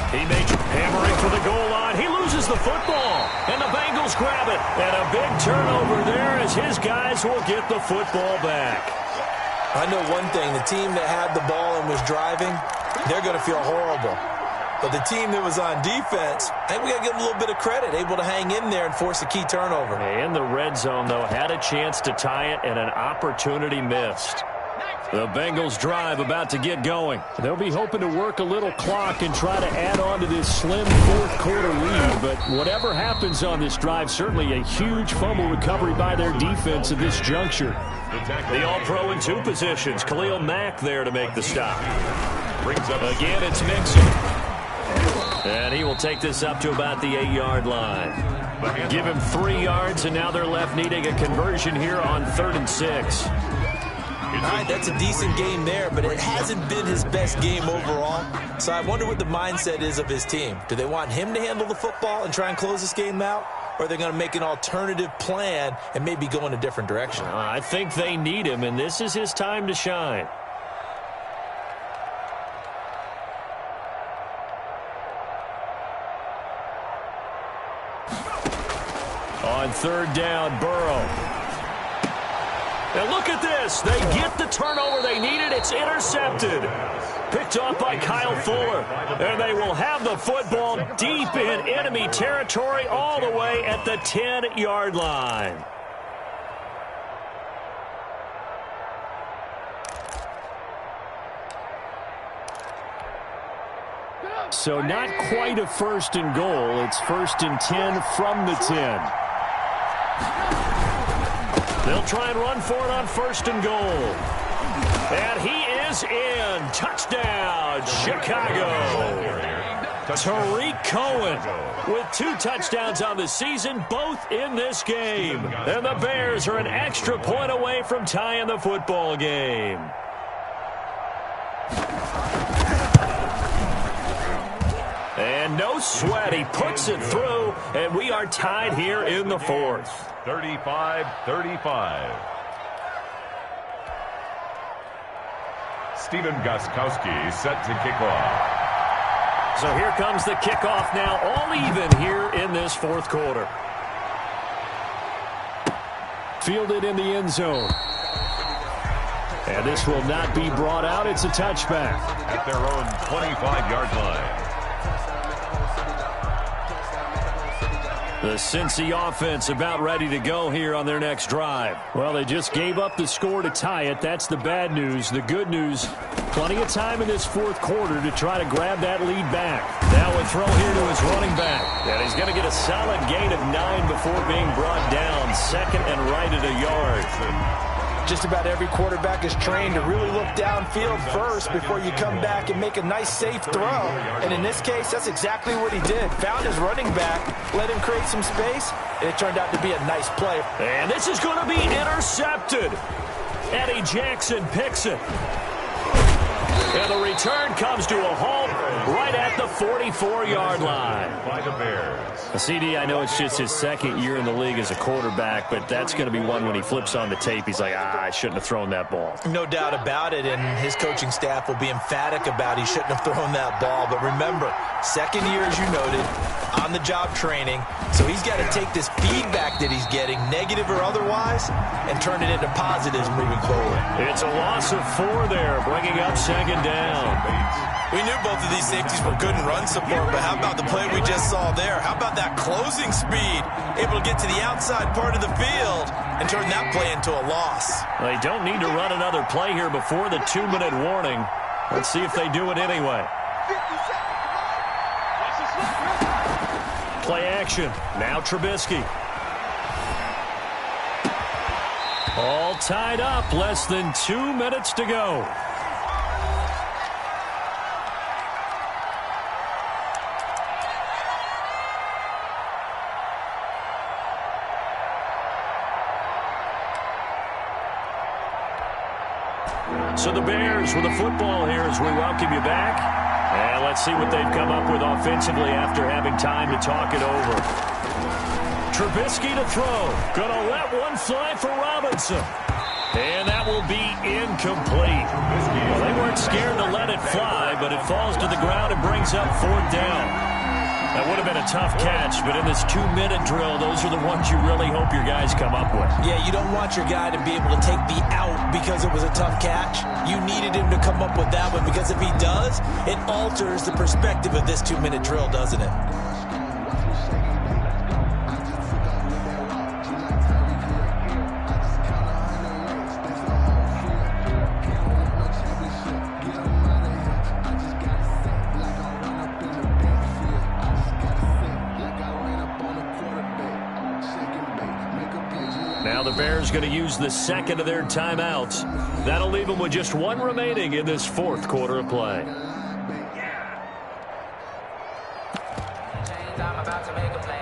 He makes hammering for the goal line. He loses the football, and the Bengals grab it. And a big turnover there as his guys will get the football back. I know one thing. The team that had the ball and was driving, they're going to feel horrible. But the team that was on defense, I think we got to give them a little bit of credit, able to hang in there and force a key turnover. In the red zone, though, had a chance to tie it and an opportunity missed. The Bengals drive about to get going. They'll be hoping to work a little clock and try to add on to this slim fourth-quarter lead. But whatever happens on this drive, certainly a huge fumble recovery by their defense at this juncture. The All-Pro in 2 positions. Khalil Mack there to make the stop. Again, it's Mixon. And he will take this up to about the 8-yard line. Give him 3 yards, and now they're left needing a conversion here on 3rd and 6. All right, that's a decent game there, but it hasn't been his best game overall. So I wonder what the mindset is of his team. Do they want him to handle the football and try and close this game out? Or are they going to make an alternative plan and maybe go in a different direction? I think they need him, and this is his time to shine. On 3rd down, Burrow. And look at this. They get the turnover they needed. It's intercepted. Picked off by Kyle Fuller. And they will have the football deep in enemy territory all the way at the 10-yard line. So not quite a 1st and goal. It's 1st and 10 from the 10. They'll try and run for it on 1st and goal. And he is in. Touchdown, Chicago. Tariq Cohen with 2 touchdowns on the season, both in this game. And the Bears are an extra point away from tying the football game. And no sweat. He puts it through, and we are tied here in the 4th. 35-35. Steven Gostkowski set to kick off. So here comes the kickoff now, all even here in this 4th quarter. Fielded in the end zone. And this will not be brought out. It's a touchback. At their own 25-yard line. The Cincy offense about ready to go here on their next drive. Well, they just gave up the score to tie it. That's the bad news. The good news, plenty of time in this 4th quarter to try to grab that lead back. Now a throw here to his running back. And he's going to get a solid gain of 9 before being brought down. 2nd and right at a yard. Just about every quarterback is trained to really look downfield first before you come back and make a nice, safe throw. And in this case, that's exactly what he did. Found his running back, let him create some space, and it turned out to be a nice play. And this is going to be intercepted. Eddie Jackson picks it. And the return comes to a halt right at the 44-yard line. By the Bears. CD, I know it's just his 2nd year in the league as a quarterback, but that's going to be one when he flips on the tape, he's like, I shouldn't have thrown that ball. No doubt about it, and his coaching staff will be emphatic about he shouldn't have thrown that ball. But remember, 2nd year, as you noted, on-the-job training, so he's got to take this feedback that he's getting, negative or otherwise, and turn it into positives moving forward. It's a loss of 4 there, bringing up 2nd down. We knew both of these safeties were good in run support, but how about the play we just saw there? How about that closing speed? Able to get to the outside part of the field and turn that play into a loss. They don't need to run another play here before the 2-minute warning. Let's see if they do it anyway. Play action. Now Trubisky. All tied up. Less than 2 minutes to go. So the Bears with the football here as we welcome you back. And let's see what they've come up with offensively after having time to talk it over. Trubisky to throw. Gonna let one fly for Robinson. And that will be incomplete. Well, they weren't scared to let it fly, but it falls to the ground and brings up 4th down. That would have been a tough catch, but in this 2-minute drill, those are the ones you really hope your guys come up with. Yeah, you don't want your guy to be able to take the out because it was a tough catch. You needed him to come up with that one, because if he does, it alters the perspective of this 2-minute drill, doesn't it? Now the Bears going to use the second of their timeouts. That'll leave them with just one remaining in this fourth quarter of play. I'm about to make a play.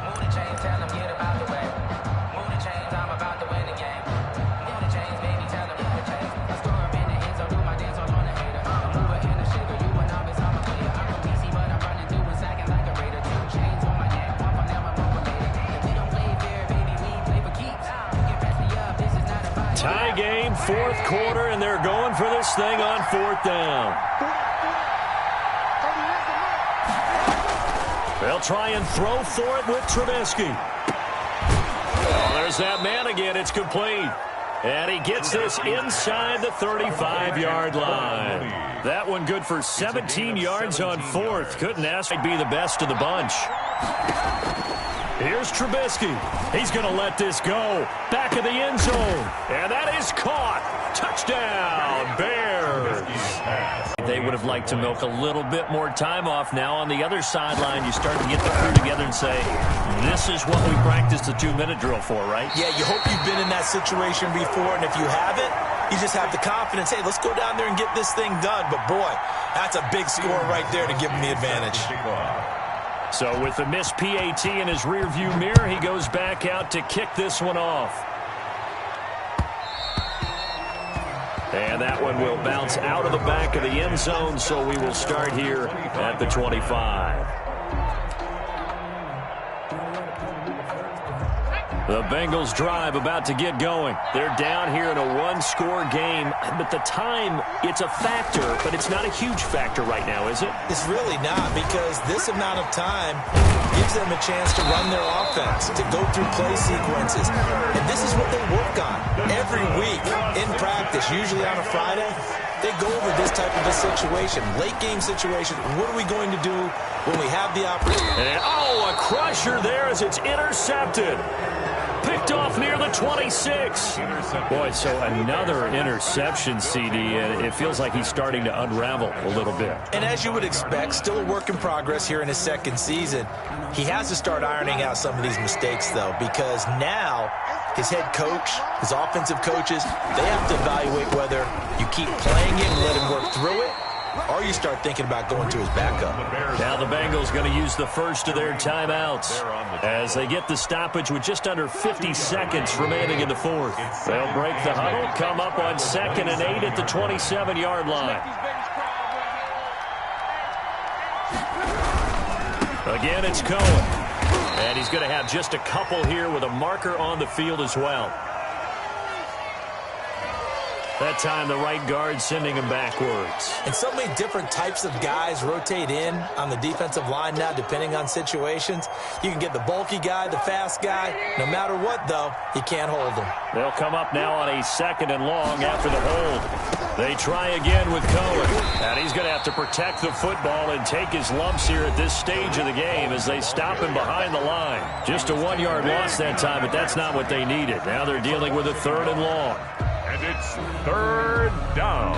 Move the chains, tell them get about the way. Move the chains, I'm about to win the game. Move the chains, baby, tell them move the chains. I store them in the end, so do my dance all on the hater. A mover and a shaker, you a novice, I'm a player. I'm a PC, but I'm running through and sacking like a raider. 2 chains on my neck, one from them, I'm over later. If we don't play fair, baby, we play for keeps. You can pass me up, this is not about tie game, fourth quarter, and they're going for this thing on fourth down. They'll try and throw for it with Trubisky. Oh, there's that man again. It's complete. And he gets this inside the 35-yard line. That one good for 17 yards on fourth. Couldn't ask to be the best of the bunch. Here's Trubisky. He's going to let this go. Back of the end zone. And that is caught. Touchdown, Bears. They would have liked to milk a little bit more time off. Now on the other sideline, you start to get the crew together and say, this is what we practiced the 2-minute drill for, right? Yeah, you hope you've been in that situation before, and if you haven't, you just have the confidence, hey, let's go down there and get this thing done. But, boy, that's a big score right there to give them the advantage. So with the missed PAT in his rearview mirror, he goes back out to kick this one off. And that one will bounce out of the back of the end zone, so we will start here at the 25. The Bengals drive about to get going. They're down here in a one-score game, but the time, it's a factor, but it's not a huge factor right now, is it? It's really not, because this amount of time gives them a chance to run their offense, to go through play sequences. And this is what they work on every week in practice, usually on a Friday. They go over this type of a situation, late-game situation. What are we going to do when we have the opportunity? And, a crusher there as it's intercepted. Picked off near the 26. Boy, so another interception, CD, and it feels like he's starting to unravel a little bit. And as you would expect, still a work in progress here in his second season. He has to start ironing out some of these mistakes, though, because now his head coach, his offensive coaches, they have to evaluate whether you keep playing him and let him work through it, or you start thinking about going to his backup. Now the Bengals going to use the first of their timeouts as they get the stoppage with just under 50 seconds remaining in the fourth. They'll break the huddle, come up on 2nd and 8 at the 27-yard line. Again, it's Cohen. And he's going to have just a couple here with a marker on the field as well. That time, the right guard sending him backwards. And so many different types of guys rotate in on the defensive line now, depending on situations. You can get the bulky guy, the fast guy. No matter what, though, you can't hold him. They'll come up now on a 2nd and long after the hold. They try again with Cohen. And he's going to have to protect the football and take his lumps here at this stage of the game as they stop him behind the line. Just a 1-yard loss that time, but that's not what they needed. Now they're dealing with a 3rd and long. And it's 3rd down.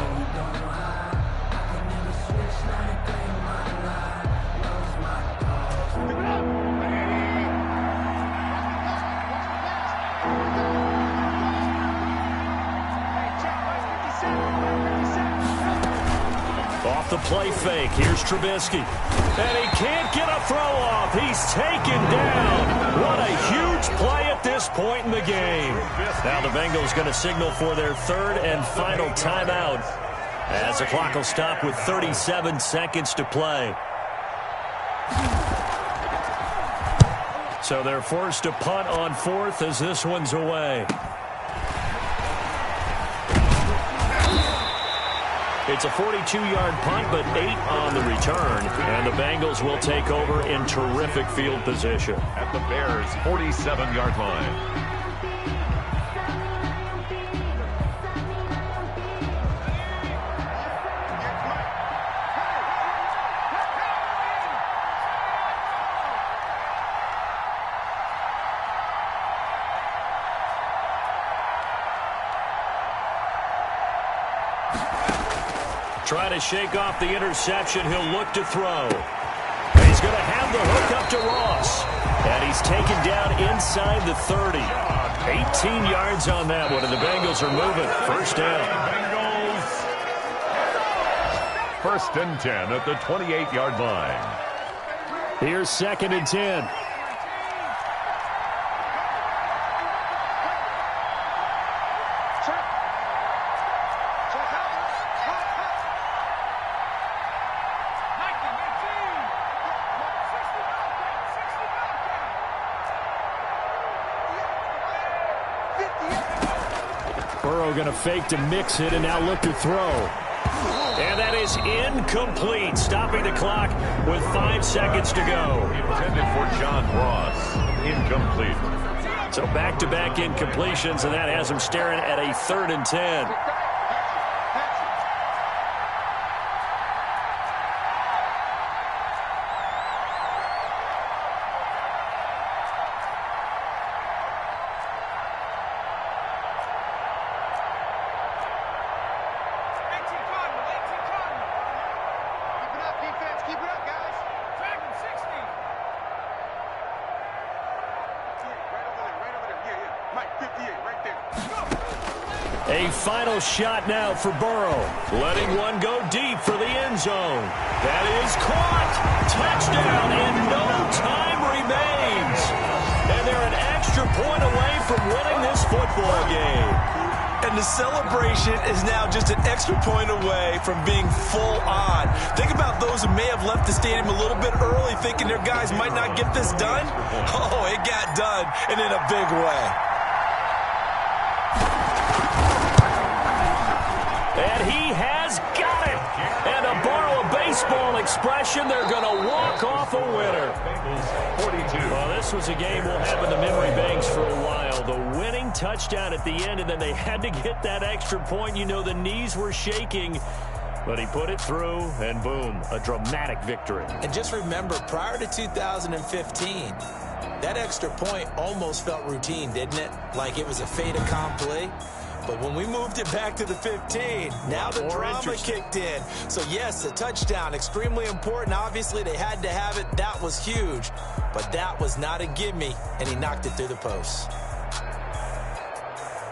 Off the play fake, here's Trubisky. And he can't get a throw off. He's taken down. What a huge play at this point in the game. Now the Bengals going to signal for their 3rd and final timeout as the clock will stop with 37 seconds to play. So they're forced to punt on 4th as this one's away. It's a 42-yard punt, but 8 on the return. And the Bengals will take over in terrific field position. At the Bears' 47-yard line. Trying to shake off the interception. He'll look to throw. He's going to have the hook up to Ross. And he's taken down inside the 30. 18 yards on that one, and the Bengals are moving. First down. Bengals. First and 10 at the 28-yard line. Here's 2nd and 10. Going to fake to mix it and now look to throw. And that is incomplete, stopping the clock with 5 seconds to go. Intended for John Ross. Incomplete. So back-to-back incompletions, and that has him staring at a 3rd and 10. A final shot now for Burrow. Letting one go deep for the end zone. That is caught. Touchdown, and no time remains. And they're an extra point away from winning this football game. And the celebration is now just an extra point away from being full on. Think about those who may have left the stadium a little bit early thinking their guys might not get this done. Oh, it got done, and in a big way. And he has got it. And to borrow a baseball expression, they're going to walk off a winner. 42. Well, this was a game we'll have in the memory banks for a while. The winning touchdown at the end, and then they had to get that extra point. You know, the knees were shaking, but he put it through, and boom, a dramatic victory. And just remember, prior to 2015, that extra point almost felt routine, didn't it? Like it was a fait accompli. But when we moved it back to the 15, now the drama kicked in. So, yes, a touchdown, extremely important. Obviously, they had to have it. That was huge. But that was not a gimme, and he knocked it through the post.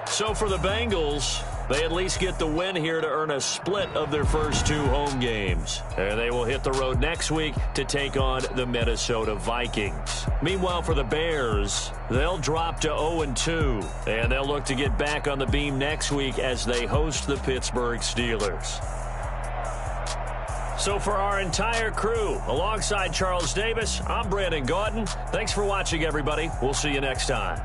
So for the Bengals, they at least get the win here to earn a split of their first 2 home games. And they will hit the road next week to take on the Minnesota Vikings. Meanwhile, for the Bears, they'll drop to 0-2. And they'll look to get back on the beam next week as they host the Pittsburgh Steelers. So for our entire crew, alongside Charles Davis, I'm Brandon Gaudin. Thanks for watching, everybody. We'll see you next time.